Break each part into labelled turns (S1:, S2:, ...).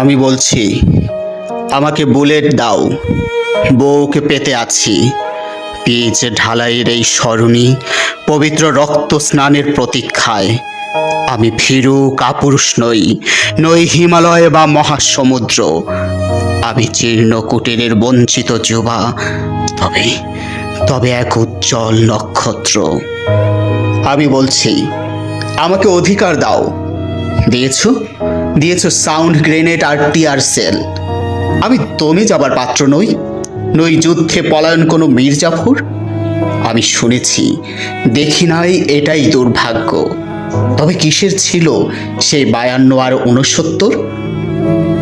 S1: আমি বলছি, আমাকে বুলেট দাও, বউকে পেতে আছি। পিচ ঢালাইয়ের এই স্মরণী পবিত্র রক্ত স্নানের প্রতীক্ষায়। আমি ভীরু কাপুরুষ নই, নই হিমালয় বা মহাসমুদ্র। আমি জীর্ণ কুটিরের বঞ্চিত যুবা, তবে তবে এক উজ্জ্বল নক্ষত্র। আমি বলছি, আমাকে অধিকার দাও। দিয়েছো দিয়েছো সাউন্ড গ্রেনেড আর টিয়ার সেল। আমি দমে যাবার পাত্র নই, নই যুদ্ধে পলায়ন কোনো মির্জাফর। আমি শুনেছি, দেখি নাই, এটাই দুর্ভাগ্য। তবে কিসের ছিল সেই 52 আর 69?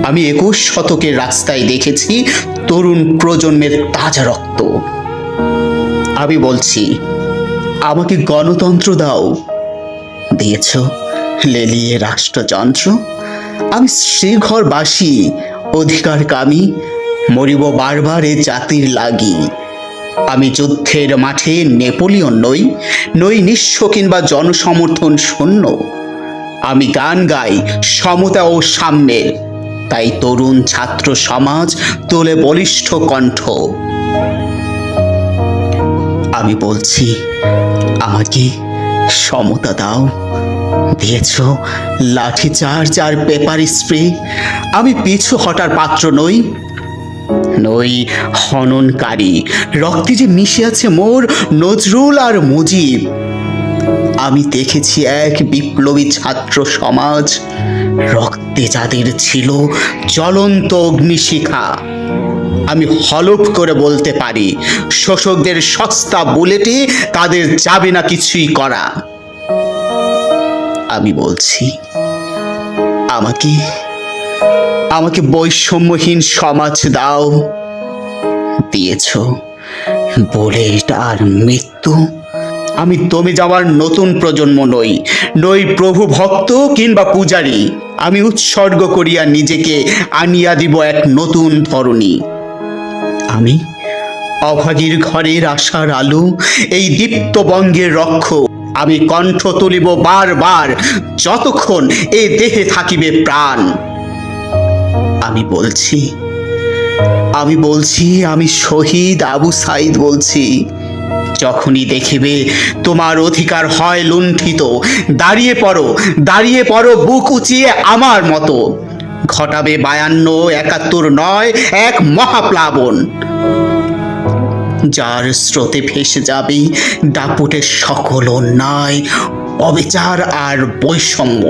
S1: আমি 21 শতকের রাস্তায় দেখেছি তরুণ প্রজন্মের তাজা রক্ত। আমি বলছি, আমাকে গণতন্ত্র দাও। দিয়েছ লেলিয়ে রাষ্ট্রযন্ত্র। আমি শ্রীঘরবাসী, অধিকার কামী, মরিব বারবার এ জাতির লাগি। আমি যুদ্ধের মাঠে নেপোলিয়ন নই, নই নিঃস্ব কিংবা জনসমর্থন শূন্য। আমি গান গাই সমতা ও সাম্যের, তাই তরুণ ছাত্র সমাজ তোলে বলিষ্ঠ কণ্ঠ। আমি বলছি, আমাকে সমতা দাও। দিয়েছ লাঠি চার্জ আর পেপার স্প্রে। আমি পিছু হটার পাত্র নই, নই হননকারী। রক্তে যে মিশে আছে মোর নজরুল আর মুজিব। আমি দেখেছি এক বিপ্লবী ছাত্র সমাজ, রক্তে যাদের ছিল জ্বলন্ত অগ্নিশিখা। আমি হলফ করে বলতে পারি, শোষকদের সস্তা বুলেটে তাদের যাবে না কিছুই করা। আমি বলছি, আমাকে আমাকে বৈষম্যহীন সমাজ দাও। দিয়েছ বুলেট আর মৃত্যু। আমি দমে যাওয়ার নতুন প্রজন্ম নই, নই প্রভু ভক্ত কিংবা পূজারী। আমি উৎসর্গ করিয়া নিজেকে আনিয়া দিব এক নতুন ধরনী। আমি অভাগীর ঘরের আশার আলো, এই দীপ্ত বঙ্গের রক্ষক। আমি কণ্ঠ তুলিব বারবার যতক্ষণ এ দেহে থাকিবে প্রাণ। আমি বলছি, আমি শহীদ আবু সাইদ বলছি। যখনই দেখিবে তোমার অধিকার হয় লুণ্ঠিত, দাঁড়িয়ে পড়ো বুক উঁচিয়ে আমার মতো। ঘটাবে 52, 71 নয়, এক মহাপ্লাবন, যার স্রোতে ভেসে যাবে দাপুটের সকল অন্যায়, অবিচার আর বৈষম্য।